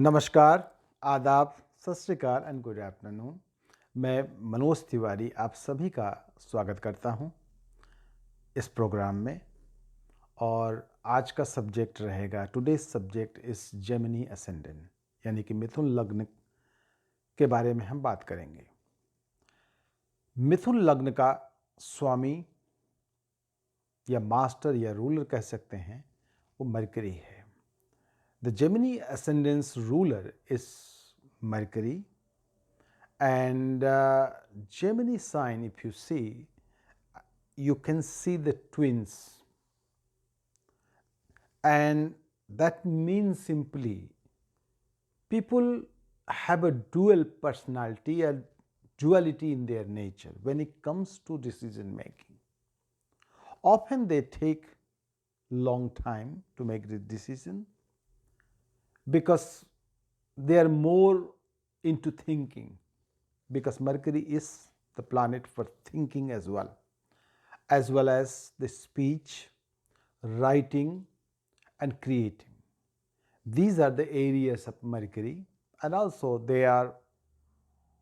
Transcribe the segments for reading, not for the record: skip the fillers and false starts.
नमस्कार, आदाब, सत श्री अकाल एंड गुड आफ्टरनून। मैं मनोज तिवारी आप सभी का स्वागत करता हूं इस प्रोग्राम में। और आज का सब्जेक्ट रहेगा, टुडेज सब्जेक्ट इस जेमिनी असेंडेंट, यानी कि मिथुन लग्न के बारे में हम बात करेंगे। मिथुन लग्न का स्वामी या मास्टर या रूलर कह सकते हैं, वो मरकरी है। The Gemini Ascendant's ruler is Mercury, and Gemini sign, if you see, you can see the twins, and that means simply people have a dual personality and duality in their nature when it comes to decision making. Often they take long time to make the decision, because they are more into thinking, because Mercury is the planet for thinking as well as the speech, writing and creating. These are the areas of Mercury, and also they are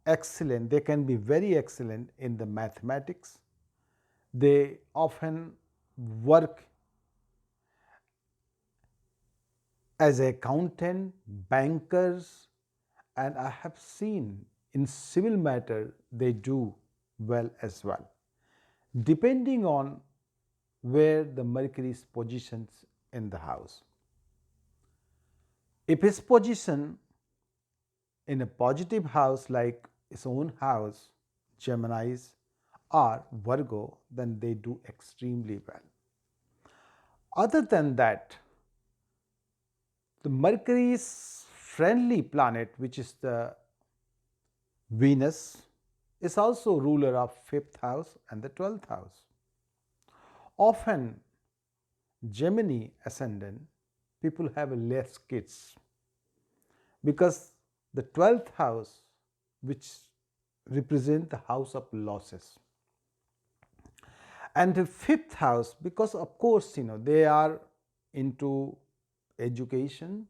excellent, they can be very excellent in the mathematics. They often work as accountant, bankers, and I have seen in civil matter they do well as well, depending on where the Mercury is positioned in the house. If his position in a positive house like his own house, Geminis or Virgo, then they do extremely well. Other than that, the Mercury's friendly planet, which is the Venus, is also ruler of 5th house and the 12th house. Often Gemini ascendant people have less kids, because the 12th house, which represent the house of losses, and the 5th house, because of course they are into education,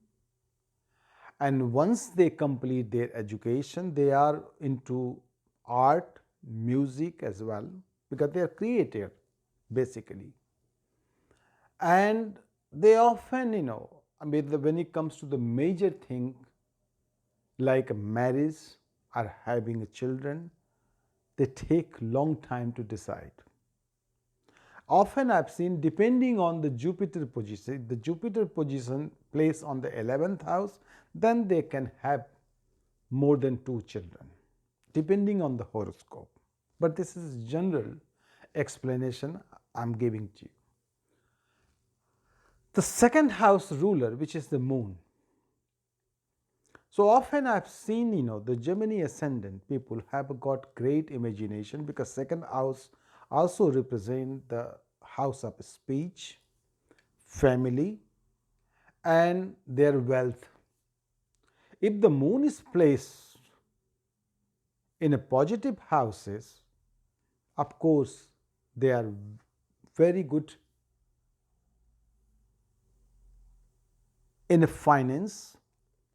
and once they complete their education they are into art, music as well, because they are creative basically. And they often when it comes to the major thing like marriage or having children, they take long time to decide. Often I've seen, depending on the Jupiter position, the Jupiter position placed on the 11th house, then they can have more than 2 children, depending on the horoscope. But this is general explanation I'm giving to you. The second house ruler, which is the moon. So often I've seen, the Gemini ascendant people have got great imagination, because second house also represent the house of speech, family and their wealth. If the moon is placed in a positive houses, of course they are very good in finance,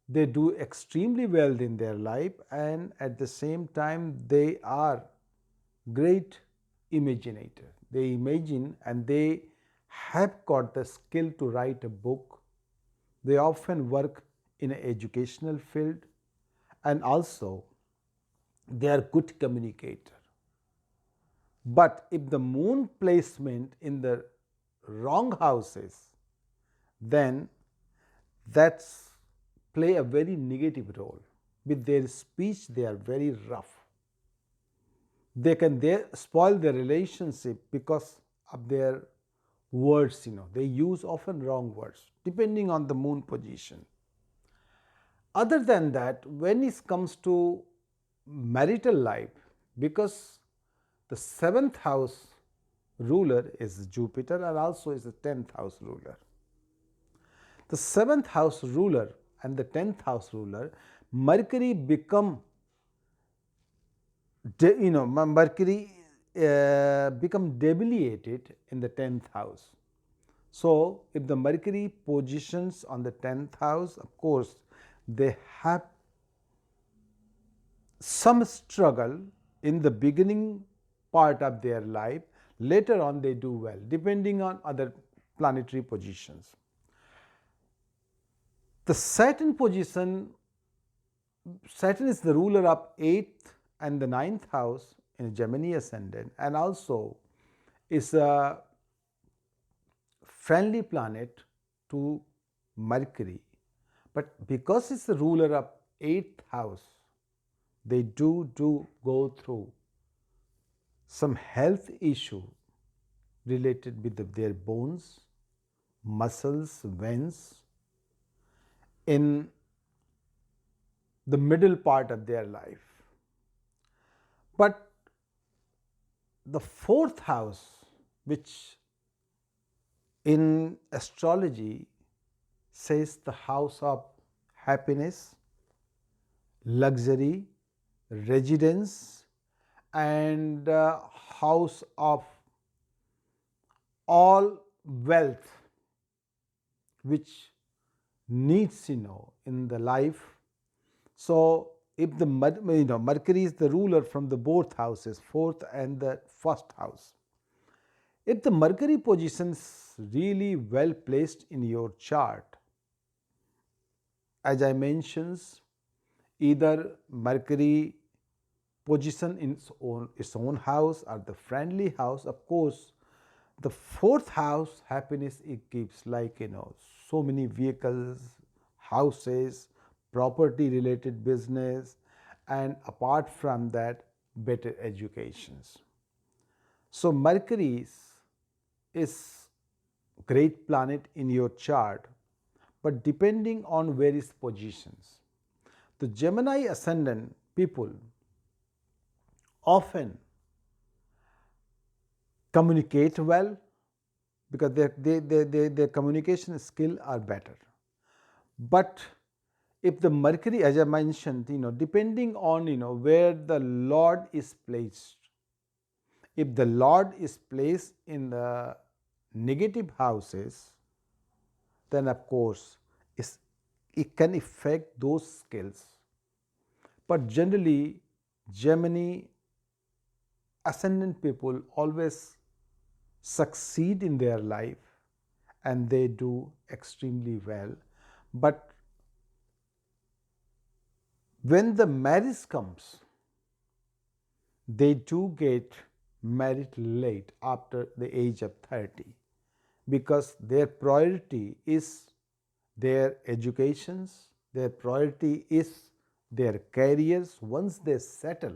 they do extremely well in their life, and at the same time they are great imaginator. They imagine and they have got the skill to write a book. They often work in an educational field, and also they are good communicator. But if the moon placement in the wrong houses, then that's play a very negative role. With their speech they are very rough. They can spoil their relationship because of their words. They use often wrong words depending on the moon position. Other than that, when it comes to marital life, because the 7th house ruler is Jupiter and also is the 10th house ruler. The 7th house ruler and the 10th house ruler, Mercury become Mercury become debilitated in the 10th house. So if the Mercury positions on the 10th house, of course they have some struggle in the beginning part of their life. Later on they do well, depending on other planetary positions. The Saturn position, Saturn is the ruler of 8th and the 9th house in Gemini Ascendant, and also is a friendly planet to Mercury. But because it's the ruler of 8th house, they do go through some health issue related with their bones, muscles, veins in the middle part of their life. But the 4th house, which in astrology says the house of happiness, luxury, residence, and house of all wealth which needs in the life. So if the Mercury is the ruler from the both houses, 4th and the 1st house, if the Mercury position is really well placed in your chart, as I mentioned, either Mercury position in its own house or the friendly house, of course, the 4th house happiness it gives, like so many vehicles, houses, property related business, and apart from that, better educations. So Mercury is great planet in your chart, but depending on various positions. The Gemini Ascendant people often communicate well because their communication skill are better. But if the Mercury, as I mentioned, depending on where the Lord is placed, if the Lord is placed in the negative houses, then of course it can affect those skills. But generally, Gemini Ascendant people always succeed in their life and they do extremely well. But when the marriage comes, they do get married late after the age of 30 because their priority is their educations, their priority is their careers. Once they settle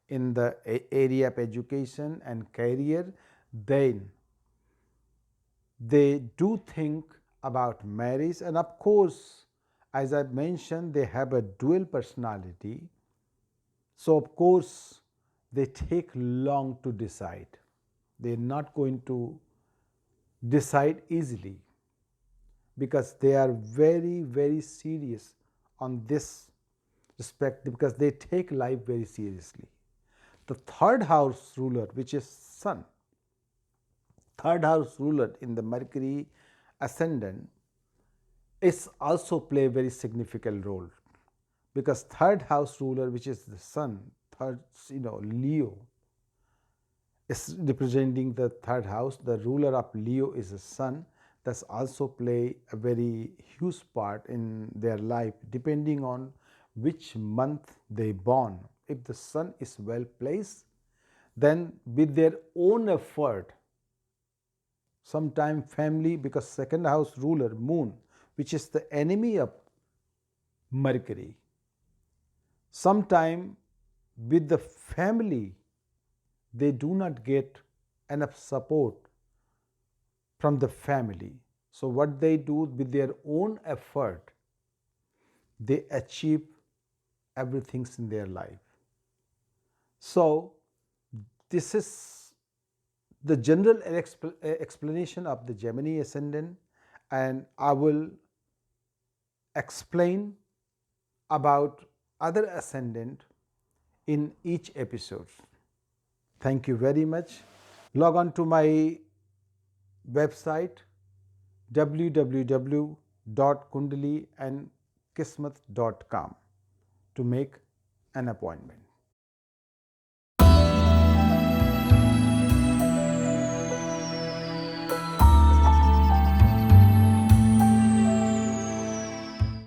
in the area of education and career, then they do think about marriage. And of course, as I mentioned, they have a dual personality. So of course, they take long to decide. They are not going to decide easily because they are very serious on this respect, because they take life very seriously. The 3rd house ruler, which is Sun, 3rd house ruler in the Mercury Ascendant, is also play a very significant role because 3rd house ruler, which is the Sun, 3rd, Leo, is representing the 3rd house. The ruler of Leo is the Sun. That's also play a very huge part in their life depending on which month they born. If the Sun is well placed, then with their own effort, sometime family, because 2nd house ruler Moon, which is the enemy of Mercury, sometime with the family they do not get enough support from the family. So what they do with their own effort, they achieve everything in their life. So this is the general explanation of the Gemini Ascendant, and I will explain about other ascendant in each episode. Thank you very much. Log on to my website www.kundliandkismat kundliandkismat.com to make an appointment.